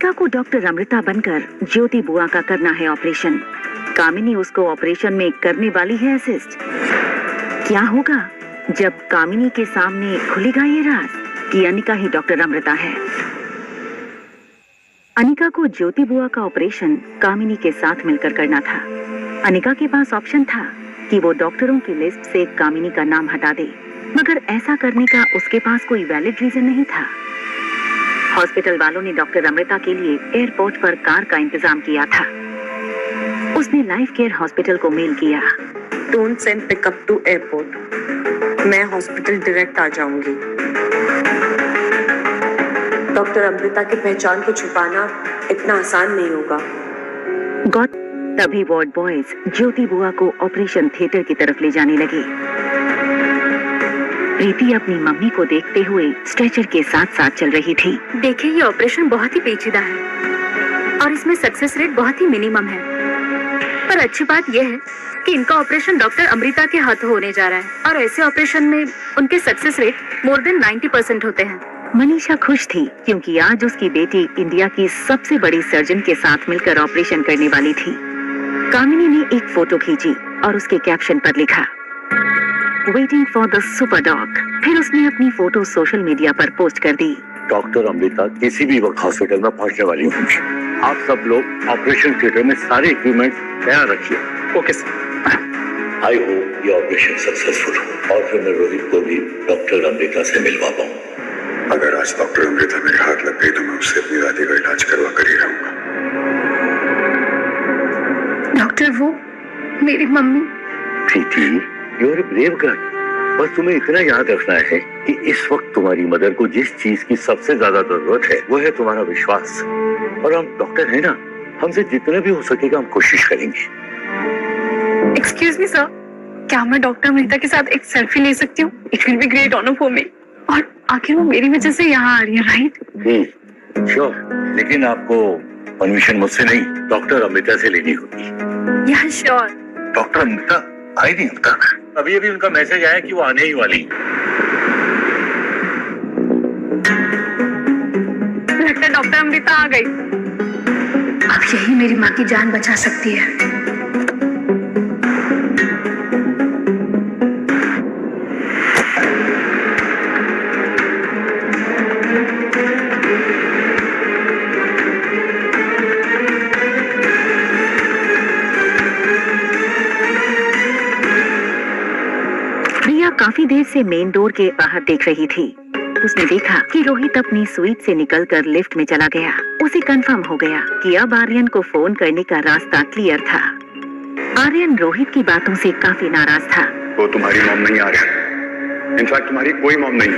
अनिका को डॉक्टर अमृता बनकर ज्योति बुआ का करना है ऑपरेशन। कामिनी उसको ऑपरेशन में करने वाली है असिस्ट। क्या होगा जब कामिनी के सामने खुलेगा ये राज कि अनिका ही डॉक्टर अमृता है। अनिका को ज्योति बुआ का ऑपरेशन कामिनी के साथ मिलकर करना था। अनिका के पास ऑप्शन था कि वो डॉक्टरों की लिस्ट से कामिनी का नाम हटा दे, मगर ऐसा करने का उसके पास कोई वैलिड रीजन नहीं था। हॉस्पिटल वालों ने डॉक्टर अमृता के लिए एयरपोर्ट पर कार का इंतजाम किया था। उसने लाइफ केयर हॉस्पिटल को मेल किया। Don't send pickup to airport, मैं हॉस्पिटल डायरेक्ट आ जाऊंगी। डॉक्टर अमृता की पहचान को छुपाना इतना आसान नहीं होगा। गॉड, तभी वार्ड बॉयज ज्योति बुआ को ऑपरेशन थिएटर की तरफ ले जाने लगे। प्रीति अपनी मम्मी को देखते हुए स्ट्रेचर के साथ साथ चल रही थी। देखिए, ये ऑपरेशन बहुत ही पेचीदा है और इसमें सक्सेस रेट बहुत ही मिनिमम है। पर अच्छी बात यह है कि इनका ऑपरेशन डॉक्टर अमृता के हाथों होने जा रहा है और ऐसे ऑपरेशन में उनके सक्सेस रेट मोर देन 90% होते हैं। मनीषा खुश थी क्योंकि आज उसकी बेटी इंडिया की सबसे बड़ी सर्जन के साथ मिलकर ऑपरेशन करने वाली थी। कामिनी ने एक फोटो खींची और उसके कैप्शन पर लिखा, waiting for the super dog. फिर उसने अपनी फोटो सोशल मीडिया पर पोस्ट कर दी। डॉक्टर अमृता किसी भी वक्त हॉस्पिटल में पहुंचने वाली होंगी। आप सब लोग ऑपरेशन थिएटर में सारे इक्विपमेंट तैयार रखिए। Okay sir. आई होप ये ऑपरेशन सक्सेसफुल हो और फिर मैं रोहित को भी डॉक्टर अमृता से मिलवा पाऊँ। अगर आज डॉक्टर अमृता मेरे हाथ लग गई तो मैं उससे अपनी दादी का इलाज करवा कर ही रहूंगा। डॉक्टर, वो मेरी mummy. Preeti, you are a brave girl. बस तुम्हें इतना याद रखना है कि इस वक्त तुम्हारी मदर को जिस चीज की सबसे ज्यादा जरूरत है वो है तुम्हारा विश्वास। और हम डॉक्टर हैं ना, हमसे जितना भी हो सकेगा हम कोशिश करेंगे। एक्सक्यूज मी सर, क्या मैं डॉक्टर अमृता के साथ एक सेल्फी ले सकती हूँ? It will be great honour for me. और आखिर वो मेरी वजह से यहाँ आ रही है, राइट? श्योर, लेकिन आपको परमिशन मुझसे नहीं, डॉक्टर अमृता से लेनी होगी। या श्योर। डॉक्टर अमृता आई नहीं अब तक। अभी अभी उनका मैसेज आया कि वो आने ही वाली। लगता है डॉक्टर अमृता आ गई। अब यही मेरी माँ की जान बचा सकती है। काफी देर से मेन डोर के बाहर देख रही थी। उसने देखा कि रोहित अपनी स्वीट से निकलकर लिफ्ट में चला गया। उसे कंफर्म हो गया कि अब आर्यन को फोन करने का रास्ता क्लियर था। आर्यन रोहित की बातों से काफी नाराज था। वो तुम्हारी मॉम नहीं आर्यन, इनफैक्ट तुम्हारी कोई मॉम नहीं है।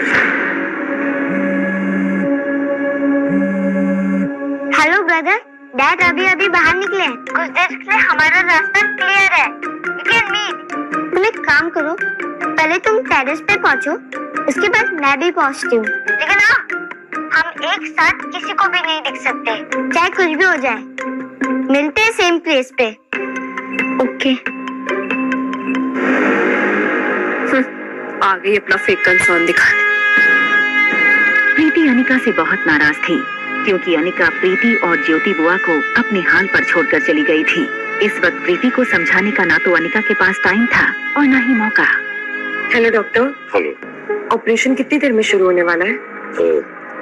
हेलो ब्रदर, डैड अभी अभी बाहर निकले। कुछ देर के लिए हमारा रास्ता क्लियर है। You can meet. तुम एक काम करो, पहले तुम टेरेस पे पहुंचो, उसके बाद मैं भी पहुंचती हूँ। लेकिन हाँ, हम एक साथ किसी को भी नहीं दिख सकते, चाहे कुछ भी हो जाए। मिलते हैं सेम प्लेस पे। ओके। आ गई अपना फेक कंसर्न दिखाने। प्रीति अनिका से बहुत नाराज थी क्योंकि अनिका प्रीति और ज्योति बुआ को अपने हाल पर छोड़कर चली गई थी। इस वक्त प्रीति को समझाने का ना तो अनिका के पास टाइम था और ना ही मौका। Hello doctor. हेलो। ऑपरेशन कितनी देर में शुरू होने वाला है?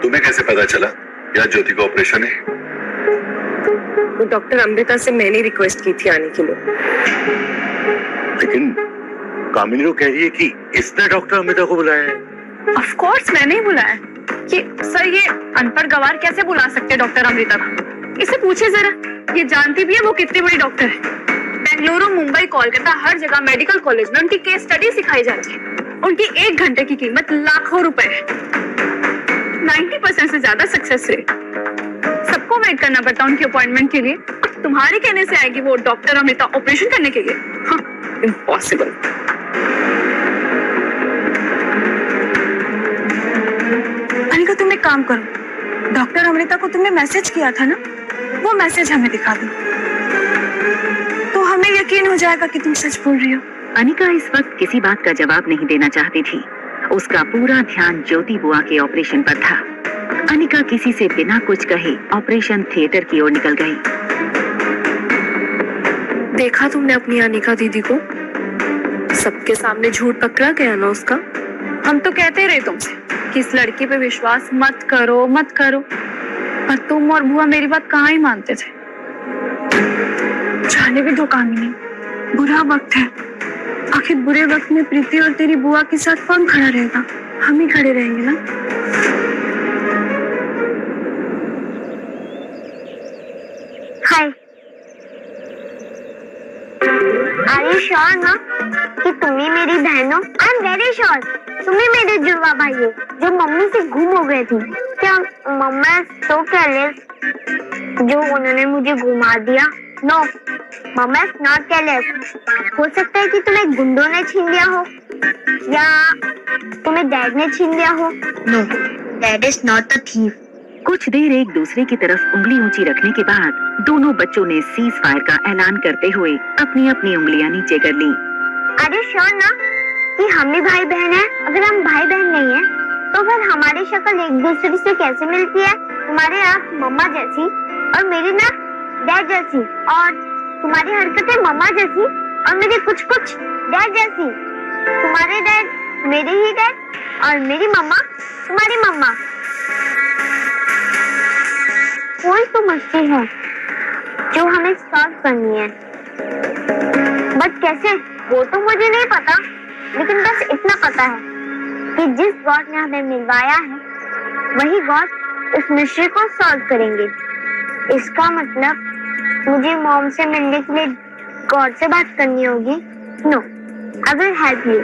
तुम्हें कैसे पता चला या ज्योति का ऑपरेशन है? वो डॉक्टर अमृता से मैंने रिक्वेस्ट की थी आने के लिए। लेकिन कामिनी तो कह रही है कि इसने डॉक्टर अमृता को बुलाया है। ऑफ कोर्स मैंने ही बुलाया। ये सर, ये अनपढ़ गवार कैसे बुला सकते डॉक्टर अमृता को? इसे पूछे जरा, ये जानती भी है वो कितनी बड़ी डॉक्टर है। बेंगलुरु, मुंबई, कोलकाता, हर जगह मेडिकल कॉलेज में उनकी केस स्टडी सिखाई जाती है। उनकी 1 घंटे की कीमत लाखों रुपए है। 90% से ज्यादा सक्सेस रेट। सबको वेट करना पड़ता उनकी अपॉइंटमेंट के लिए। तुम्हारे कहने से आएगी वो डॉक्टर अमृता ऑपरेशन करने के लिए? इम्पॉसिबल। अनिका, तुम एक काम करो, डॉक्टर अमृता को तुमने मैसेज किया था ना, वो मैसेज हमें दिखा दो तो हमें यकीन हो जाएगा कि तुम सच बोल रही हो। अनिका इस वक्त किसी बात का जवाब नहीं देना चाहती थी। उसका पूरा ध्यान ज्योति बुआ के ऑपरेशन पर था। अनिका किसी से बिना कुछ कहे ऑपरेशन थिएटर की ओर निकल गई। देखा तुमने अपनी अनिका दीदी को? सबके सामने झूठ पकड़ा गया ना उसका। हम तो कहते रहे तुमसे कि इस लड़की पे विश्वास मत करो मत करो, पर तुम और बुआ मेरी बात कहाँ ही मानते थे। जाने भी दो कामिनी, बुरा वक्त है। आखिर बुरे वक्त में प्रीति और तेरी बुआ के साथ कौन खड़ा रहेगा? हम ही खड़े रहेंगे ना। हाय, आर यू श्योर ना कि तुम ही मेरी बहन हो? I am very sure. तुम ही मेरे जुड़वा भाई हो जो मम्मी से गुम हो गए थे। क्या मम्मा सो केयरलेस जो उन्होंने मुझे घुमा दिया? No, mumma is not careless. हो सकता है कि तुम्हें गुंडों ने छीन लिया हो या तुम्हें डैड ने छीन लिया हो। No, dad is not a thief. कुछ देर एक दूसरे की तरफ उंगली ऊंची रखने के बाद दोनों बच्चों ने सीज फायर का ऐलान करते हुए अपनी अपनी उंगलियां नीचे कर ली। आर यू श्योर ना कि हम भी भाई बहन हैं? अगर हम भाई बहन नहीं हैं, तो फिर हमारी शक्ल एक दूसरे से कैसे मिलती है? तुम्हारी आँख मम्मा जैसी और मेरी ना डैड जैसी, और तुम्हारी हरकतें मम्मा जैसी और मेरी कुछ कुछ डैड जैसी। तुम्हारे डैड मेरे ही डैड और मेरी मम्मा तुम्हारी मम्मा। कोई तो मस्ती है जो हमें सॉल्व करनी है, बट कैसे वो तो मुझे नहीं पता, लेकिन बस इतना पता है कि जिस गॉड ने हमें मिलवाया है वही गॉड इस मिस्ट्री को सॉल्व करेंगे। इसका मतलब मुझे मॉम से मिलने के लिए गॉड से बात करनी होगी। No, I will help you.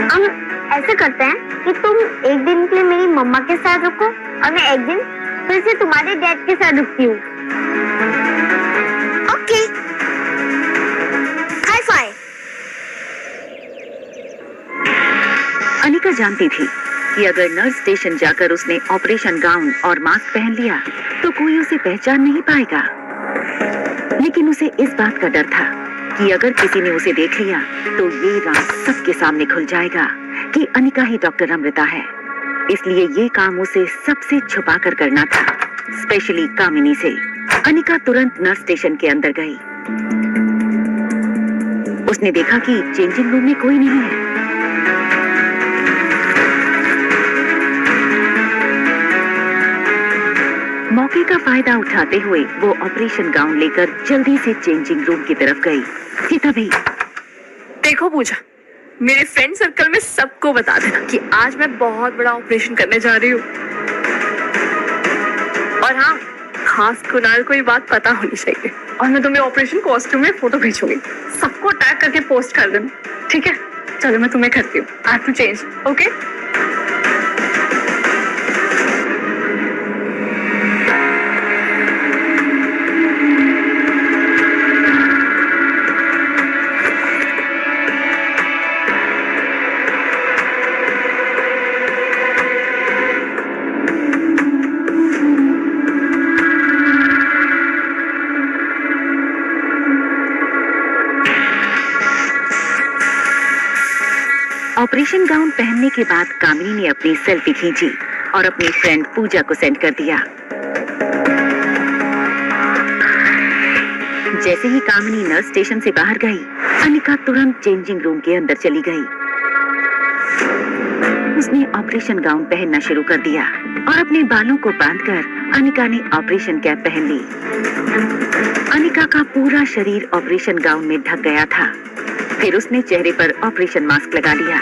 हम ऐसे करते हैं कि तुम एक दिन के लिए मेरी मम्मा के साथ रुको और मैं एक दिन फिर से तुम्हारे डैड के साथ रुकती हूँ। Okay, high five. अनिका जानती थी कि अगर नर्स स्टेशन जाकर उसने ऑपरेशन गाउन और मास्क पहन लिया तो कोई उसे पहचान नहीं पाएगा, लेकिन उसे इस बात का डर था कि अगर किसी ने उसे देख लिया तो ये राज सबके सामने खुल जाएगा कि अनिका ही डॉक्टर अमृता है। इसलिए ये काम उसे सबसे छुपा कर करना था, स्पेशली कामिनी से। अनिका तुरंत नर्स स्टेशन के अंदर गई। उसने देखा कि चेंजिंग रूम में कोई नहीं है। मौके का फायदा उठाते हुए वो ऑपरेशन गाउन लेकर जल्दी से चेंजिंग रूम की तरफ गई कि तभी देखो पूजा, मेरे फ्रेंड सर्कल में सबको बता देना कि आज मैं बहुत बड़ा ऑपरेशन करने जा रही हूँ। और हाँ, खास कुणाल को ये बात पता होनी चाहिए। और मैं तुम्हें ऑपरेशन कॉस्ट्यूम में फोटो भेजूंगी, सबको टैग करके पोस्ट कर देना, ठीक है? चलो मैं तुम्हें करती हूँ। I have to change, okay? Operation gown पहनने के बाद कामिनी ने अपनी सेल्फी खींची और अपनी फ्रेंड पूजा को सेंड कर दिया। जैसे ही कामिनी नर्स स्टेशन से बाहर गई, अनिका तुरंत चेंजिंग रूम के अंदर चली गई। उसने ऑपरेशन गाउन पहनना शुरू कर दिया और अपने बालों को बांधकर अनिका ने ऑपरेशन कैप पहन ली। अनिका का पूरा शरीर ऑपरेशन गाउन में ढक गया था। फिर उसने चेहरे पर ऑपरेशन मास्क लगा लिया।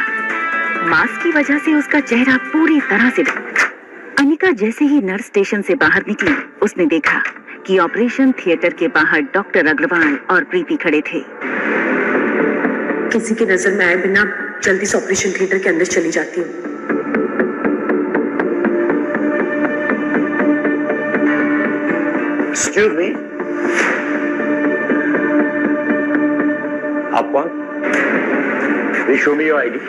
मास्क की वजह से उसका चेहरा पूरी तरह से अनिका जैसे ही नर्स स्टेशन से बाहर निकली, उसने देखा कि ऑपरेशन थिएटर के बाहर डॉक्टर अग्रवाल और प्रीति खड़े थे। किसी की नजर में आए बिना जल्दी से ऑपरेशन थिएटर के अंदर चली जाती हूँ। एक्सक्यूज मी, आप कौन? Please show me your ID.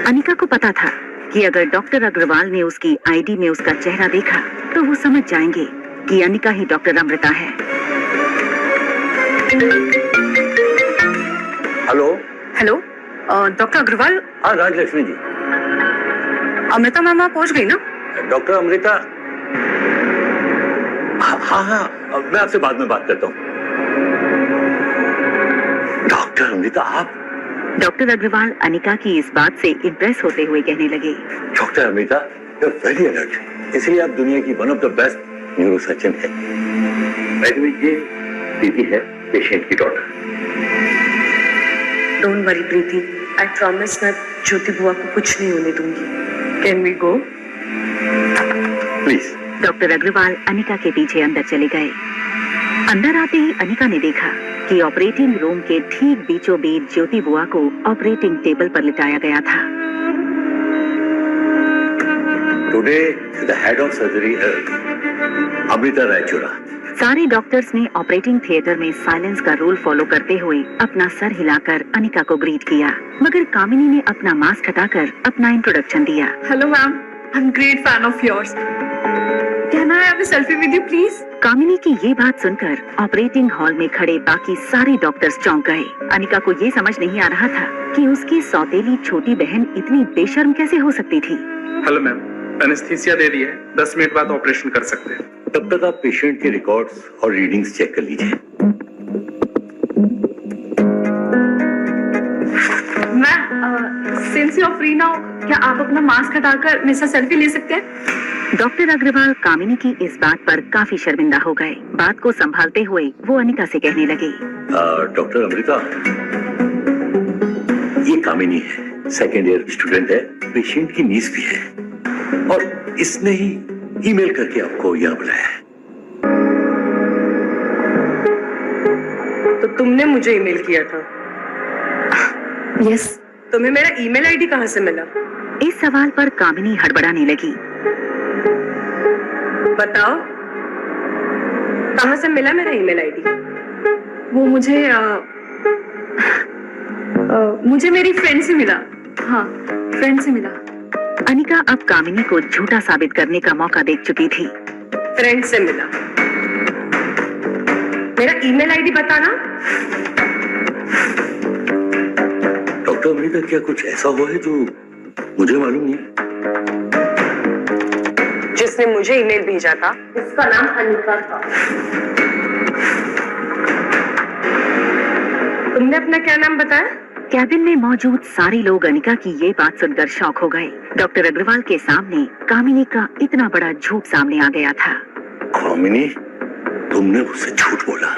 Anika को पता था कि अगर डॉक्टर अग्रवाल ने उसकी आईडी में उसका चेहरा देखा तो वो समझ जाएंगे कि अनिका ही डॉक्टर अमृता है। Hello hello, doctor Agarwal? हाँ राजलक्ष्मी जी, अमृता मैम आप पहुंच गई ना? डॉक्टर अमृता, हाँ, मैं आपसे बाद में बात करता हूँ। डॉक्टर अमृता आप? डॉक्टर अग्रवाल अनिका की इस बात से इम्प्रेस होते हुए कहने लगे, doctor Amrita, you are very alert, इसलिए आप दुनिया की one of the best neurosurgeon है। बाय द वे, ये प्रीति है, पेशेंट की daughter. Don't worry Preeti, I promise मैं ज्योति बुआ को कुछ नहीं होने दूंगी। Can we go? Please. Doctor Agarwal Anika के पीछे अंदर चले गए। अंदर आते ही अनिका ने देखा कि ऑपरेटिंग रूम के ठीक बीचों बीच ज्योति बुआ को ऑपरेटिंग टेबल पर लिटाया गया था। Today the head of surgery Amrita Raichura. सारे डॉक्टर्स ने ऑपरेटिंग थिएटर में साइलेंस का रूल फॉलो करते हुए अपना सर हिलाकर अनिका को ग्रीट किया, मगर कामिनी ने अपना मास्क हटाकर अपना इंट्रोडक्शन दिया। Hello ma'am, I am great fan of yours. Can I have a selfie with you please? Kamini की ये बात सुनकर ऑपरेटिंग हॉल में खड़े बाकी सारे डॉक्टर्स चौंक गए। अनिका को ये समझ नहीं आ रहा था कि उसकी सौतेली छोटी बहन इतनी बेशर्म कैसे हो सकती थी। हेलो मैम, एनेस्थीसिया दे दी है, 10 मिनट बाद ऑपरेशन कर सकते हैं। तब तक आप पेशेंट के रिकॉर्ड्स और रीडिंग्स चेक कर लीजिए। Ma'am, since you are free now, क्या आप अपना मास्क हटाकर मेरे साथ सेल्फी ले सकते हैं? डॉक्टर अग्रवाल कामिनी की इस बात पर काफी शर्मिंदा हो गए। बात को संभालते हुए वो अनिका से कहने लगे, डॉक्टर अमृता, ये कामिनी है, सेकेंड ईयर स्टूडेंट है, पेशेंट की नीस भी है, और इसने ही ईमेल करके आपको यहाँ बुलाया है। तो तुमने मुझे ईमेल किया था? यस। तुम्हें मेरा ईमेल आईडी कहाँ से मिला? इस सवाल पर कामिनी हड़बड़ाने लगी। बताओ, कहाँ से मिला मेरा ईमेल आईडी? वो मुझे मेरी फ्रेंड से मिला। हाँ, फ्रेंड से मिला। अनिका अब कामिनी को झूठा साबित करने का मौका देख चुकी थी। फ्रेंड से मिला? मेरा ईमेल आईडी बताना। डॉक्टर अमृता, क्या कुछ ऐसा हुआ है जो मुझे मालूम नहीं? जिसने मुझे ईमेल भेजा था उसका नाम अनिका था। तुमने अपना क्या नाम बताया? कैबिन में मौजूद सारे लोग अनिका की ये बात सुनकर शॉक हो गए। डॉक्टर अग्रवाल के सामने कामिनी का इतना बड़ा झूठ सामने आ गया था। कामिनी, तुमने मुझसे झूठ बोला।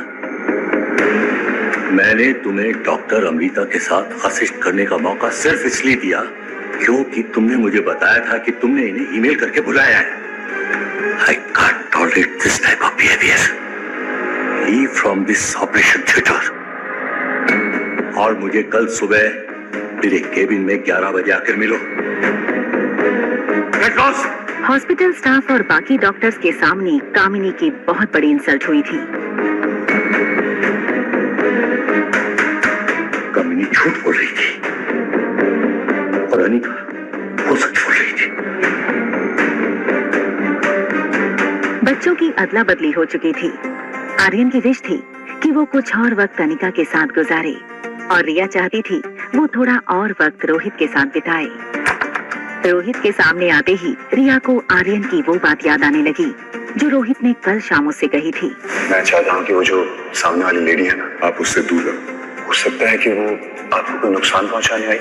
मैंने तुम्हें डॉक्टर अमृता के साथ असिस्ट करने का मौका सिर्फ इसलिए दिया क्योंकि तुमने मुझे बताया था कि तुमने इन्हें ईमेल करके बुलाया है। I can't tolerate this type of behavior. Leave from this operation theater. और मुझे कल सुबह मेरे केबिन में 11 बजे आकर मिलो। Get lost! हॉस्पिटल स्टाफ और बाकी डॉक्टर्स के सामने कामिनी की बहुत बड़ी इंसल्ट हुई थी। कामिनी झूठ बोल रही थी और अनिका वो सच बोल रही थी। बच्चों की अदला बदली हो चुकी थी। आर्यन की विश थी कि वो कुछ और वक्त अनिका के साथ गुजारे, और रिया चाहती थी वो थोड़ा और वक्त रोहित के साथ बिताए। रोहित के सामने आते ही रिया को आर्यन की वो बात याद आने लगी जो रोहित ने कल शाम उससे कही थी। मैं चाहता हूँ कि वो जो सामने वाली लेडी है ना, आप उससे दूर रहो। हो सकता है कि वो आपको कोई नुकसान पहुंचाने आई।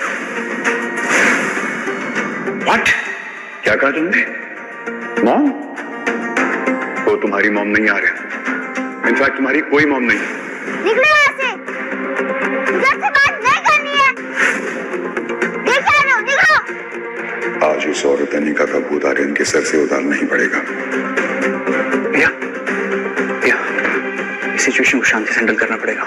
What? क्या कहा तुमने? मॉम? वो तुम्हारी मॉम नहीं आ रहा। इनफैक्ट तुम्हारी कोई मॉम नहीं। निकलो यहाँ से। इधर से बात नहीं करनी है। देख रहे हो, निकलो। आज उस औरत अनिका का भूत आर्यन के सर से उतारना ही पड़ेगा। भैया, इस सिचुएशन को शांति से हैंडल करना पड़ेगा।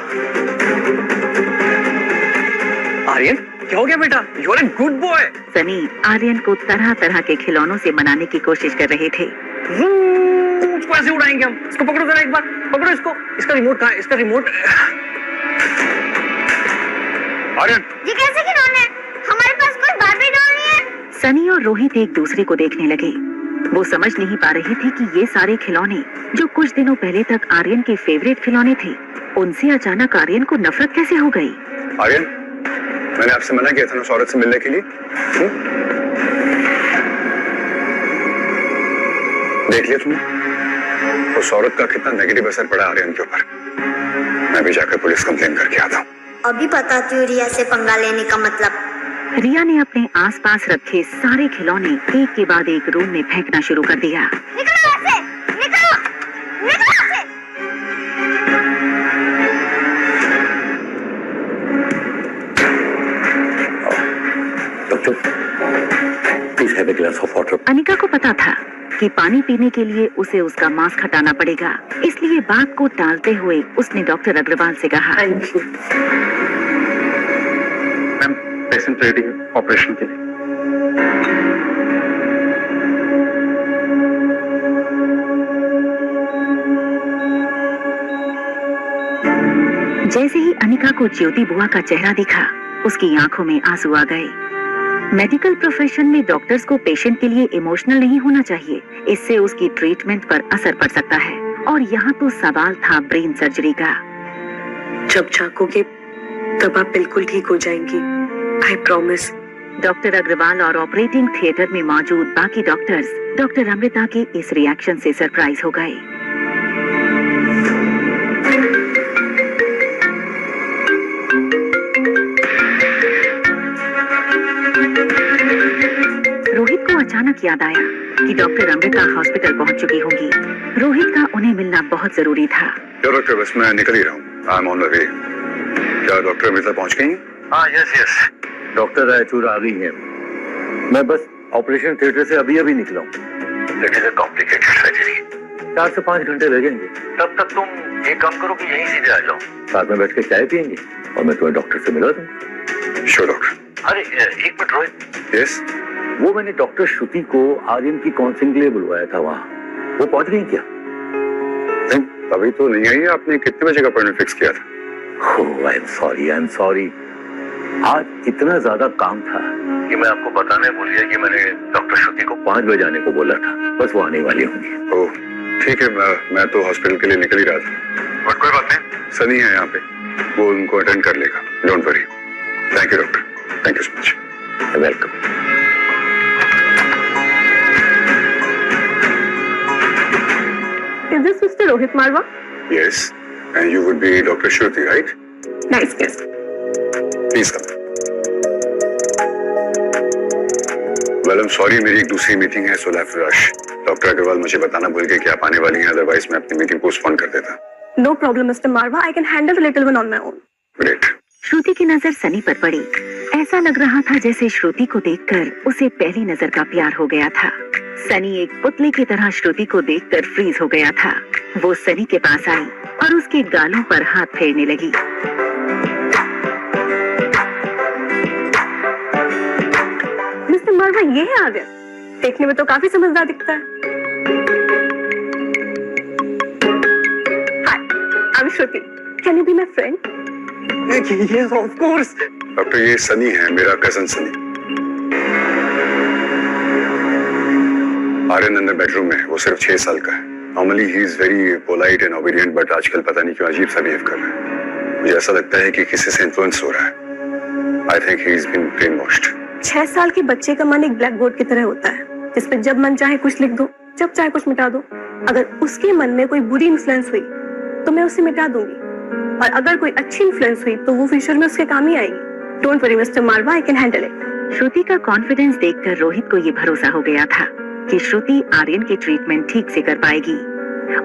आर्यन, क्या हो गया बेटा? You are a good boy. Sunny Aryan को तरह तरह के खिलौनों से मनाने की कोशिश कर रहे थे। उसको ऐसे उड़ाएंगे हम। इसको पकड़ो जरा एक बार, पकड़ो इसको। इसका रिमोट कहाँ है? इसका रिमोट। आर्यन, ये कैसे खिलौने? हमारे पास कोई बार्बी डॉल नहीं है। सनी और रोहित एक दूसरे को देखने लगे। वो समझ नहीं पा रहे थे कि ये सारे खिलौने जो कुछ दिनों पहले तक आर्यन के फेवरेट खिलौने थे, उनसे अचानक आर्यन को नफरत कैसे हो गई। आर्यन, मैंने आपसे मना किया था ना उस औरत से मिलने के लिए। देख लिया तुमने उस औरत का कितना नेगेटिव असर पड़ा आर्यन के ऊपर। मैं भी जाकर पुलिस कंप्लेन करके आता हूँ। अभी बताती हूँ रिया से पंगा लेने का मतलब। रिया ने अपने आसपास रखे सारे खिलौने एक के बाद एक रूम में फेंकना शुरू कर दिया। निकलो यहाँ से, निकलो, निकलो यहाँ से। Doctor, please have a glass of water. Anika को पता था कि पानी पीने के लिए उसे उसका मास्क हटाना पड़ेगा, इसलिए बात को टालते हुए उसने डॉक्टर अग्रवाल से कहा, मैम पेशेंट रेडी है ऑपरेशन के लिए। जैसे ही अनिका को ज्योति बुआ का चेहरा दिखा, उसकी आंखों में आंसू आ गए। मेडिकल प्रोफेशन में डॉक्टर्स को पेशेंट के लिए इमोशनल नहीं होना चाहिए, इससे उसकी ट्रीटमेंट पर असर पड़ सकता है। और यहाँ तो सवाल था ब्रेन सर्जरी का। जब झाँकोगे तब आप बिल्कुल ठीक हो जाएंगी, आई प्रॉमिस। डॉक्टर अग्रवाल और ऑपरेटिंग थिएटर में मौजूद बाकी डॉक्टर्स डॉक्टर अमृता के इस रिएक्शन से सरप्राइज हो गए। रोहित को अचानक याद आया कि डॉक्टर अमृता हॉस्पिटल पहुंच चुकी होंगी। रोहित का उन्हें मिलना बहुत जरूरी था। डॉक्टर बस मैं निकल ही रहा हूँ। I am on the way. क्या डॉक्टर अमृता पहुंच गई? हाँ यस यस, डॉक्टर रायचूर आ गई है। मैं बस ऑपरेशन थिएटर से अभी निकला हूँ। It is a complicated surgery, 4 से 5 घंटे लगेंगे। तब तक तुम एक काम करो कि यहीं सीधे आ जाओ, साथ में बैठ के चाय पियेंगे और मैं तुम्हें डॉक्टर से मिला दूँ। Sure doctor. अरे एक मिनट रोहित। यस, वो मैंने डॉक्टर श्रुति को आर्यन की काउंसलिंग के लिए बुलवाया था वहाँ, वो पहुंच गई क्या? नहीं अभी तो नहीं आई। आपने कितने बजे का अपॉइंटमेंट फिक्स किया था? आई एम सॉरी। आज इतना ज्यादा काम था कि मैं आपको बताने भूल गया कि मैंने डॉक्टर श्रुति को 5 बजे आने को बोला था। बस वो आने वाली होंगी। ओह ठीक है, मैं तो हॉस्पिटल के लिए निकल ही रहा था। बट कोई बात नहीं, सनी है यहाँ पे, वो उनको अटेंड कर लेगा। Don't worry. Thank you doctor, thank you so much. Welcome. Is this Mr. Rohit Marwa? Yes, and you would be Dr. Shruti, right? Nice guess. Please come. Well, I'm sorry, मेरी एक दूसरी meeting है, so I have to rush. Doctor Agarwal मुझे बताना भूल गए कि आप आने वाली हैं, अदरवाइज मैं अपनी मीटिंग पोस्टपोन कर देता। No problem, Mr. Marwa. I can handle the little one on my own. Great. श्रुति की नजर सनी पर पड़ी। ऐसा लग रहा था जैसे श्रुति को देखकर उसे पहली नजर का प्यार हो गया था। सनी एक पुतले की तरह श्रुति को देखकर फ्रीज हो गया था। वो सनी के पास आई और उसके गालों पर हाथ फेरने लगी। मिस्टर मारवा, ये है आर्यन। देखने में तो काफी समझदार दिखता है। Hi, I am Shruti. Can you be my friend? Yes, of course. Doctor ये सनी है, मेरा कजन सनी। आर्यन अंदर बेडरूम में, वो सिर्फ 6 साल का है। Normally he is very polite and obedient, but आजकल पता नहीं क्यों अजीब सा बिहेव कर रहा है। मुझे ऐसा लगता है कि किसी से इन्फ्लुएंस हो रहा है। I think he is been brain washed. 6 साल के बच्चे का मन एक ब्लैक बोर्ड की तरह होता है, जिसपे जब मन चाहे कुछ लिख दो, जब चाहे कुछ मिटा दो। अगर उसके मन में कोई बुरी इन्फ्लुएंस हुई तो मैं उसे मिटा दूंगी, और अगर कोई अच्छी इन्फ्लुएंस हुई तो वो फ्यूचर में उसके काम ही आएगी। Don't worry mister Marwa, I can handle it. Shruti का कॉन्फिडेंस देखकर रोहित को ये भरोसा हो गया था कि श्रुति आर्यन की ट्रीटमेंट ठीक से कर पाएगी।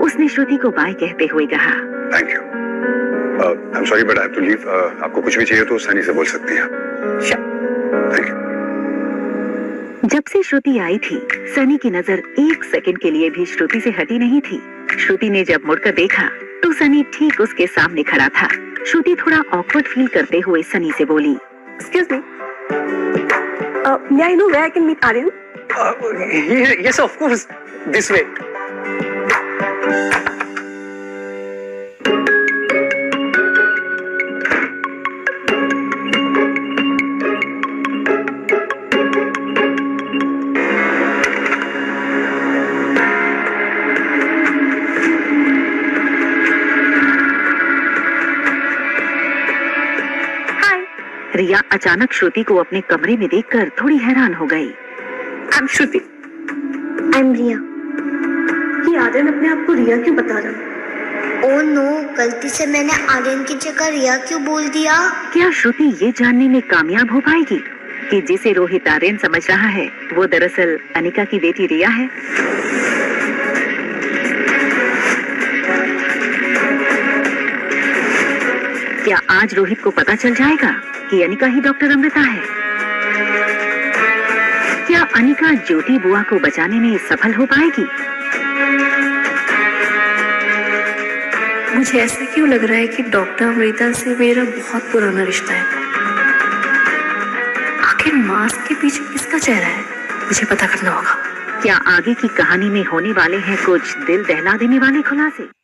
उसने श्रुति को बाय कहते हुए कहा, thank you. I am sorry but I have to leave. आपको कुछ भी चाहिए तो सनी से बोल सकती हैं। Thank you. जब से श्रुति आई थी, सनी की नजर 1 सेकंड के लिए भी श्रुति से हटी नहीं थी। श्रुति ने जब मुड़कर देखा तो सनी ठीक उसके सामने खड़ा था। श्रुति थोड़ा ऑकवर्ड फील करते हुए सनी से बोली, excuse me, may I know where I can meet Aryan? Yes, of course. This way. Riya अचानक श्रुति को अपने कमरे में देखकर थोड़ी हैरान हो गई। I'm Shruti. I'm Riya. Aryan अपने आप को रिया क्यों बता रहा? ओ नो, गलती से मैंने आर्यन की जगह रिया क्यों बोल दिया? क्या श्रुति ये जानने में कामयाब हो पाएगी कि जिसे रोहित आर्यन समझ रहा है वो दरअसल अनिका की बेटी रिया है? क्या आज रोहित को पता चल जाएगा कि अनिका ही डॉक्टर अमृता है? क्या अनिका ज्योति बुआ को बचाने में सफल हो पाएगी? मुझे ऐसा क्यों लग रहा है कि डॉक्टर अमृता से मेरा बहुत पुराना रिश्ता है। आखिर मास्क के पीछे किसका चेहरा है, मुझे पता करना होगा। क्या आगे की कहानी में होने वाले हैं कुछ दिल दहला देने वाले खुलासे?